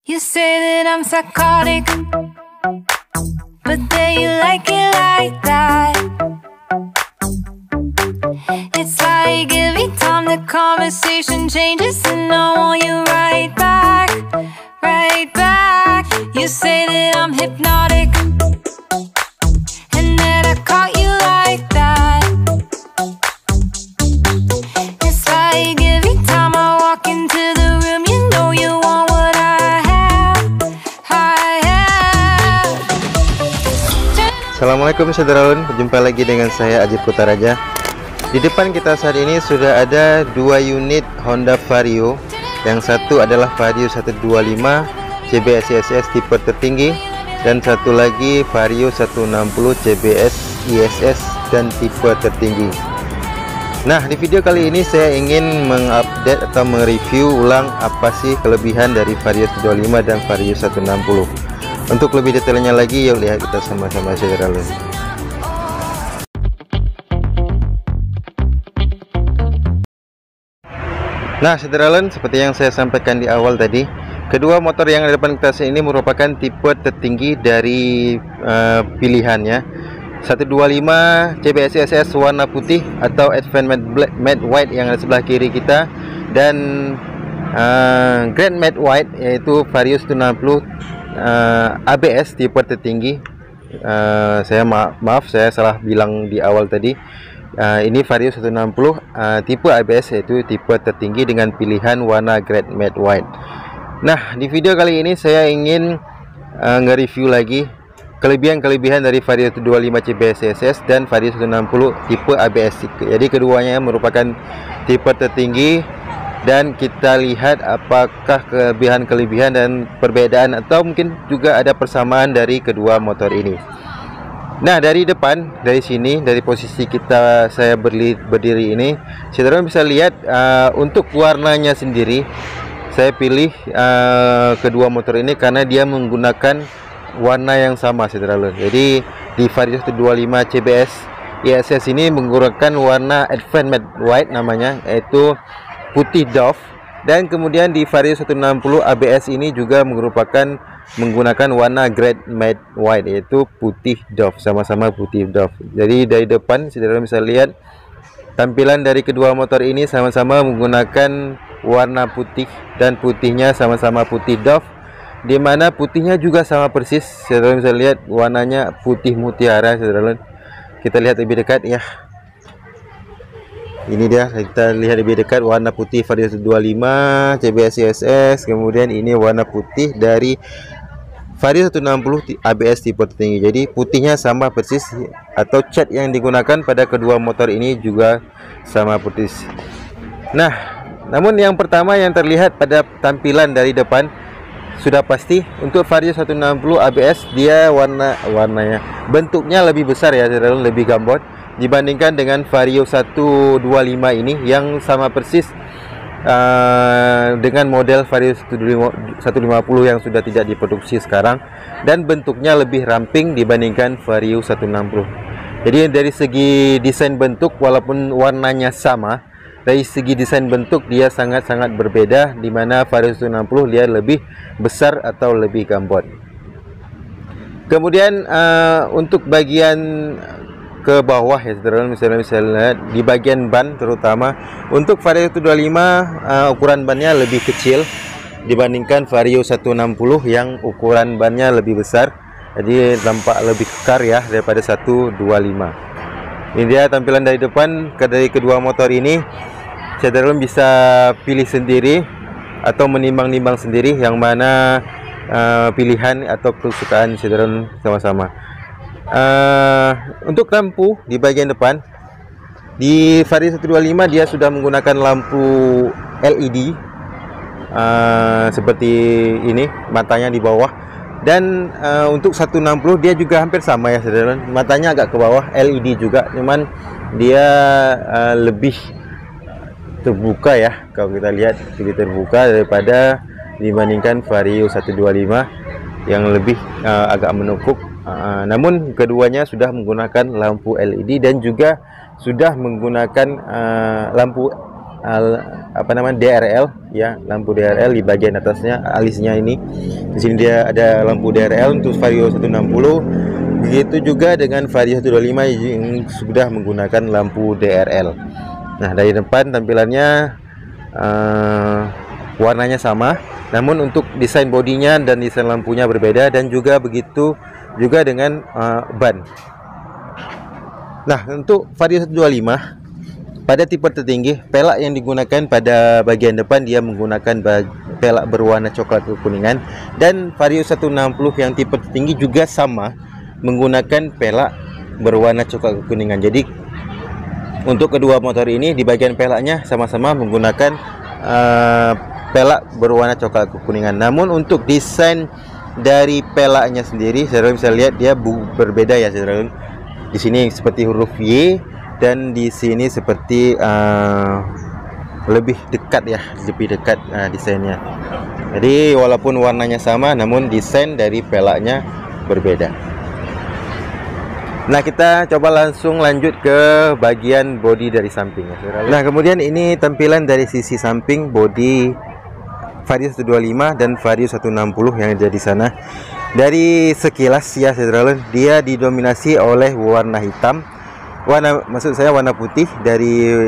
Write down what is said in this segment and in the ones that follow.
You say that I'm psychotic, but then you like it like that. It's like every time the conversation changes, and I want you right back, right back. You say that I'm hypnotic, and that I caught you like that. It's like every time I walk into the room, you know you want what I have, I have. Assalamualaikum saudara, berjumpa lagi dengan saya Ajib Kutaraja. Di depan kita saat ini sudah ada dua unit Honda Vario. Yang satu adalah Vario 125 CBS ISS tipe tertinggi, dan satu lagi Vario 160 CBS ISS dan tipe tertinggi. Nah, di video kali ini saya ingin mengupdate atau mereview ulang apa sih kelebihan dari Vario 125 dan Vario 160. Untuk lebih detailnya lagi, yuk lihat kita sama-sama saudara. Nah, saudara, seperti yang saya sampaikan di awal tadi, kedua motor yang ada di depan kita ini merupakan tipe tertinggi dari pilihannya. 125 CBS ISS warna putih atau Advanced Matte White yang ada sebelah kiri kita, dan Grand Matte White yaitu Vario 160 ABS tipe tertinggi. Saya maaf saya salah bilang di awal tadi. Ini Vario 160 tipe ABS yaitu tipe tertinggi dengan pilihan warna Grand Matte White. Nah, di video kali ini saya ingin nge-review lagi kelebihan-kelebihan dari Vario 125 CBS ISS dan Vario 160 tipe ABS. Jadi keduanya merupakan tipe tertinggi, dan kita lihat apakah kelebihan-kelebihan dan perbedaan atau mungkin juga ada persamaan dari kedua motor ini. Nah, dari depan, dari sini, dari posisi saya berdiri ini, saudara bisa lihat untuk warnanya sendiri. Saya pilih kedua motor ini karena dia menggunakan warna yang sama, saudara. Jadi di Vario 125 CBS ISS ini menggunakan warna Advanced Matte White namanya, yaitu putih doff. Dan kemudian di Vario 160 ABS ini juga menggunakan warna Grand Matte White yaitu putih doff, sama-sama putih doff. Jadi dari depan saudara bisa lihat tampilan dari kedua motor ini sama-sama menggunakan warna putih, dan putihnya sama-sama putih doff, dimana putihnya juga sama persis. Saudara bisa lihat warnanya putih mutiara, saudara. Kita lihat lebih dekat ya. Ini dia, kita lihat lebih dekat warna putih Vario 125 CBS ISS. Kemudian ini warna putih dari Vario 160 ABS tipe tertinggi. Jadi putihnya sama persis, atau cat yang digunakan pada kedua motor ini juga sama persis. Nah, namun yang pertama yang terlihat pada tampilan dari depan sudah pasti untuk Vario 160 ABS dia warnanya bentuknya lebih besar ya, lebih gambot dibandingkan dengan Vario 125 ini yang sama persis dengan model Vario 150 yang sudah tidak diproduksi sekarang, dan bentuknya lebih ramping dibandingkan Vario 160. Jadi dari segi desain bentuk, walaupun warnanya sama, dari segi desain bentuk dia sangat-sangat berbeda, di mana Vario 160 dia lebih besar atau lebih gambot. Kemudian untuk bagian ke bawah ya saudara, misalnya di bagian ban, terutama untuk Vario 125 ukuran bannya lebih kecil dibandingkan Vario 160 yang ukuran bannya lebih besar, jadi tampak lebih kekar ya daripada 125. Ini dia tampilan dari depan dari kedua motor ini. Saudara bisa pilih sendiri atau menimbang-nimbang sendiri yang mana pilihan atau kesukaan saudara sama-sama. Untuk lampu di bagian depan di Vario 125 dia sudah menggunakan lampu LED seperti ini, matanya di bawah, dan untuk 160 dia juga hampir sama ya saudara, matanya agak ke bawah, LED juga, cuman dia lebih terbuka ya, kalau kita lihat lebih terbuka daripada dibandingkan Vario 125 yang lebih agak menukuk. Namun keduanya sudah menggunakan lampu LED dan juga sudah menggunakan lampu DRL ya, lampu DRL di bagian atasnya, alisnya ini. Di sini dia ada lampu DRL untuk Vario 160. Begitu juga dengan Vario 125 yang sudah menggunakan lampu DRL. Nah, dari depan tampilannya warnanya sama, namun untuk desain bodinya dan desain lampunya berbeda, dan juga begitu juga dengan ban. Nah, untuk Vario 125 pada tipe tertinggi, pelak yang digunakan pada bagian depan dia menggunakan pelak berwarna coklat kekuningan, dan Vario 160 yang tipe tertinggi juga sama menggunakan pelak berwarna coklat kekuningan. Jadi untuk kedua motor ini di bagian pelaknya sama-sama menggunakan pelak berwarna coklat kekuningan. Namun untuk desain dari pelaknya sendiri, saudara bisa lihat dia berbeda ya, saudara. Di sini seperti huruf Y, dan di sini seperti lebih dekat ya, lebih dekat desainnya. Jadi walaupun warnanya sama, namun desain dari pelaknya berbeda. Nah, kita coba langsung lanjut ke bagian bodi dari samping ya. Nah, kemudian ini tampilan dari sisi samping bodi Vario 125 dan Vario 160 yang ada di sana. Dari sekilas ya, saudara, dia didominasi oleh warna hitam. Maksud saya warna putih dari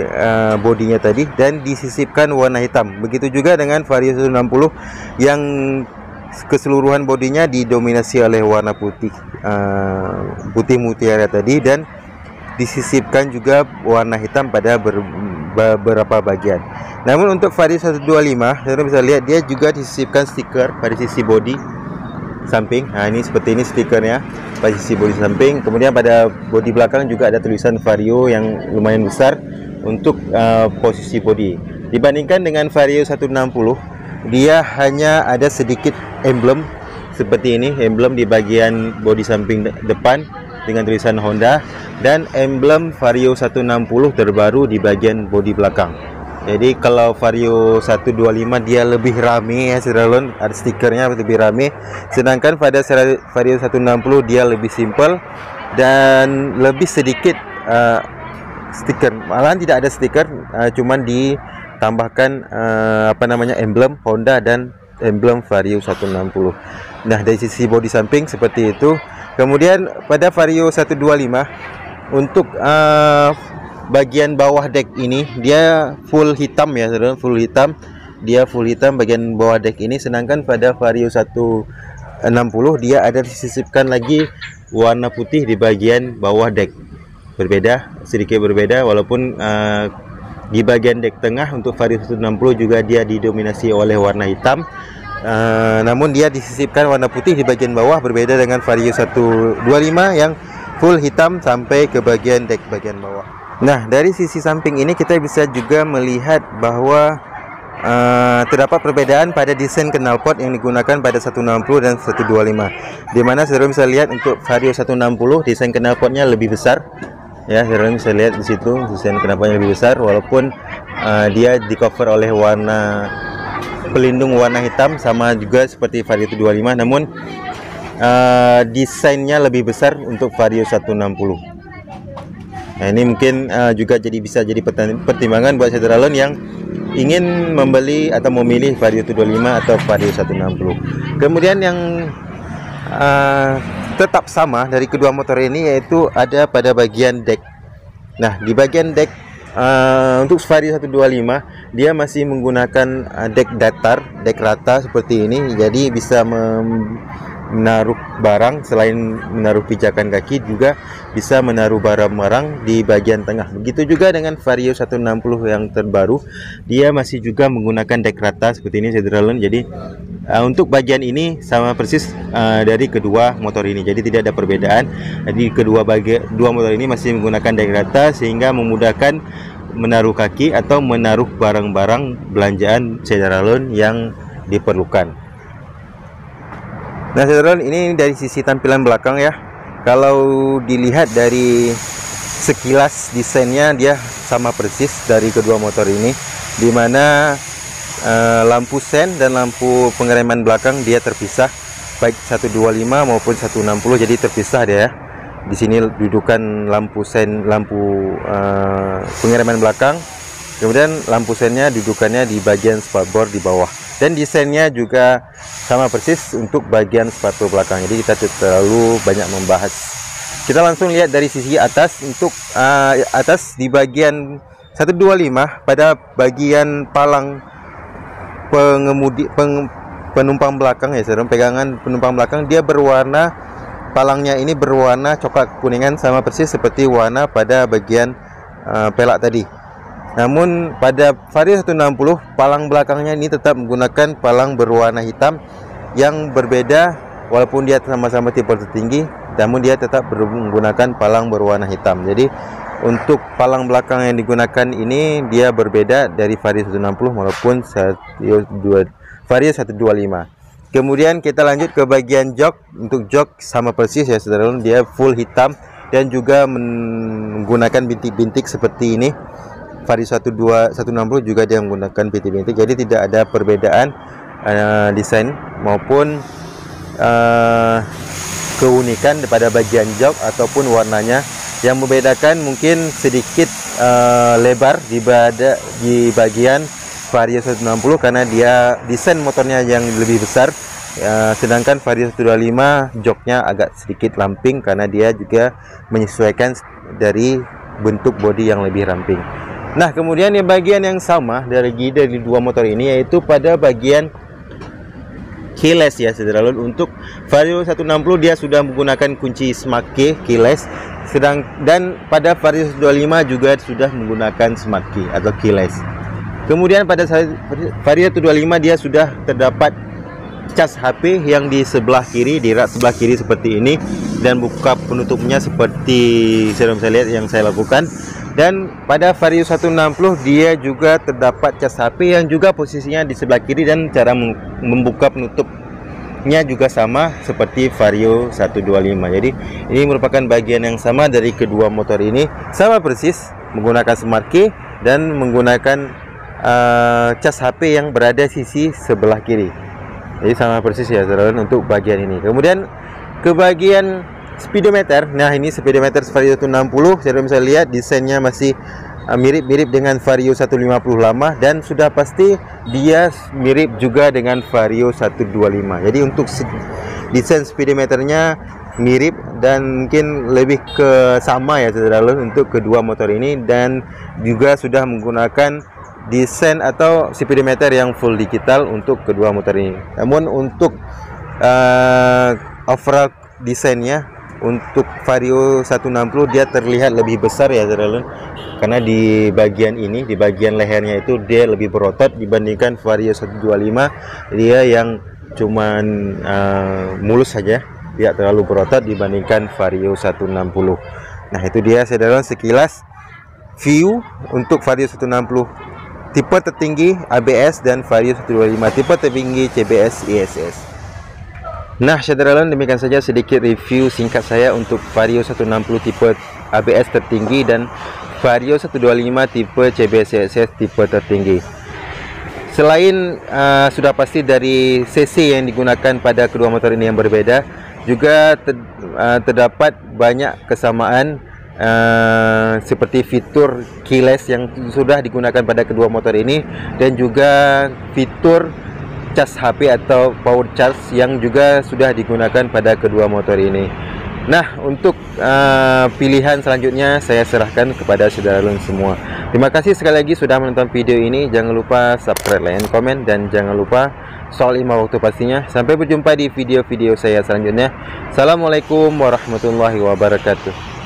bodinya tadi, dan disisipkan warna hitam. Begitu juga dengan Vario 160 yang keseluruhan bodinya didominasi oleh warna putih, putih mutiara tadi, dan disisipkan juga warna hitam pada beberapa bagian. Namun untuk Vario 125, saudara bisa lihat dia juga disisipkan stiker pada sisi bodi samping. Nah, ini seperti ini stikernya pada sisi bodi samping. Kemudian pada bodi belakang juga ada tulisan Vario yang lumayan besar untuk posisi bodi. Dibandingkan dengan Vario 160, dia hanya ada sedikit emblem seperti ini, emblem di bagian bodi samping depan dengan tulisan Honda, dan emblem Vario 160 terbaru di bagian bodi belakang. Jadi kalau Vario 125 dia lebih rame ya, saudara, ada stikernya lebih rame. Sedangkan pada Vario 160 dia lebih simple dan lebih sedikit stiker. Malahan tidak ada stiker, cuman ditambahkan emblem Honda dan emblem Vario 160. Nah, dari sisi bodi samping seperti itu. Kemudian pada Vario 125 untuk bagian bawah deck ini dia full hitam ya, saudara, full hitam. Dia full hitam bagian bawah deck ini. Sedangkan pada Vario 160 dia ada disisipkan lagi warna putih di bagian bawah deck. Berbeda, sedikit berbeda, walaupun di bagian deck tengah untuk Vario 160 juga dia didominasi oleh warna hitam. Namun dia disisipkan warna putih di bagian bawah, berbeda dengan Vario 125 yang full hitam sampai ke bagian deck bagian bawah. Nah, dari sisi samping ini kita bisa juga melihat bahwa terdapat perbedaan pada desain knalpot yang digunakan pada 160 dan 125. Dimana saudara bisa lihat untuk Vario 160 desain knalpotnya lebih besar. Ya, saudara bisa lihat di situ desain knalpotnya lebih besar, walaupun dia di cover oleh warna pelindung warna hitam sama juga seperti Vario 125, namun desainnya lebih besar untuk Vario 160. Nah, ini mungkin juga bisa jadi pertimbangan buat saudara yang ingin membeli atau memilih Vario 125 atau Vario 160. Kemudian yang tetap sama dari kedua motor ini yaitu ada pada bagian deck. Nah, di bagian deck untuk Vario 125 dia masih menggunakan deck datar, deck rata seperti ini. Jadi bisa menaruh barang, selain menaruh pijakan kaki juga bisa menaruh barang-barang di bagian tengah. Begitu juga dengan Vario 160 yang terbaru, dia masih juga menggunakan deck rata seperti ini, saudara. Jadi untuk bagian ini sama persis dari kedua motor ini, jadi tidak ada perbedaan. Jadi dua motor ini masih menggunakan deck rata sehingga memudahkan menaruh kaki atau menaruh barang-barang belanjaan saudara yang diperlukan. Nah, saudara, ini dari sisi tampilan belakang ya. Kalau dilihat dari sekilas desainnya dia sama persis dari kedua motor ini, dimana lampu sen dan lampu pengereman belakang dia terpisah, baik 125 maupun 160, jadi terpisah dia ya. Di sini dudukan lampu sen, lampu pengereman belakang Kemudian lampu sennya dudukannya di bagian spakbor di bawah, dan desainnya juga sama persis untuk bagian spatu belakang. Jadi kita tidak terlalu banyak membahas. Kita langsung lihat dari sisi atas. Untuk atas di bagian 125 pada bagian palang pengemudi penumpang belakang ya, saudara, pegangan penumpang belakang, dia berwarna, palangnya ini berwarna coklat kuningan sama persis seperti warna pada bagian pelak tadi. Namun pada Vario 160 palang belakangnya ini tetap menggunakan palang berwarna hitam yang berbeda, walaupun dia sama-sama tipe tertinggi, namun dia tetap menggunakan palang berwarna hitam. Jadi untuk palang belakang yang digunakan ini dia berbeda dari Vario 160 maupun Vario 125. Kemudian kita lanjut ke bagian jok. Untuk jok sama persis ya, saudara, dia full hitam dan juga menggunakan bintik-bintik seperti ini. Vario 160 juga dia menggunakan bintik-bintik, jadi tidak ada perbedaan desain maupun keunikan pada bagian jok ataupun warnanya. Yang membedakan mungkin sedikit lebar di bagian Vario 160 karena dia desain motornya yang lebih besar, sedangkan Vario 125 joknya agak sedikit lamping karena dia juga menyesuaikan dari bentuk bodi yang lebih ramping. Nah, kemudian yang bagian yang sama dari dua motor ini yaitu pada bagian keyless ya, saudara. Untuk Vario 160 dia sudah menggunakan kunci smart key keyless, dan pada Vario 125 juga sudah menggunakan smart key atau keyless. Kemudian pada Vario 125 dia sudah terdapat cas HP yang di sebelah kiri, di rak sebelah kiri seperti ini, dan buka penutupnya seperti saya lihat yang saya lakukan. Dan pada Vario 160 dia juga terdapat cas HP yang juga posisinya di sebelah kiri, dan cara membuka penutupnya juga sama seperti Vario 125. Jadi ini merupakan bagian yang sama dari kedua motor ini, sama persis menggunakan smart key dan menggunakan cas HP yang berada sisi sebelah kiri. Jadi sama persis ya, saudara, untuk bagian ini. Kemudian ke bagian speedometer. Nah, ini speedometer Vario 160, saudara bisa lihat desainnya masih mirip-mirip dengan Vario 150 lama, dan sudah pasti dia mirip juga dengan Vario 125. Jadi untuk desain speedometernya mirip dan mungkin lebih ke sama ya, saudara, untuk kedua motor ini, dan juga sudah menggunakan desain atau speedometer yang full digital untuk kedua motor ini. Namun untuk overall desainnya untuk Vario 160 dia terlihat lebih besar ya, saudara, karena di bagian ini, di bagian lehernya itu dia lebih berotot dibandingkan Vario 125. Dia yang cuman mulus saja, tidak terlalu berotot dibandingkan Vario 160. Nah, itu dia, saudara, sekilas view untuk Vario 160 tipe tertinggi ABS dan Vario 125 tipe tertinggi CBS ISS. Nah, saudara, demikian saja sedikit review singkat saya untuk Vario 160 tipe ABS tertinggi dan Vario 125 tipe CBS ISS tipe tertinggi. Selain sudah pasti dari CC yang digunakan pada kedua motor ini yang berbeda, juga terdapat banyak kesamaan seperti fitur keyless yang sudah digunakan pada kedua motor ini, dan juga fitur cas HP atau power charge yang juga sudah digunakan pada kedua motor ini. Nah, untuk pilihan selanjutnya saya serahkan kepada saudara semua. Terima kasih sekali lagi sudah menonton video ini. Jangan lupa subscribe, like, komen, dan jangan lupa soal 5 waktu pastinya. Sampai berjumpa di video-video saya selanjutnya. Assalamualaikum warahmatullahi wabarakatuh.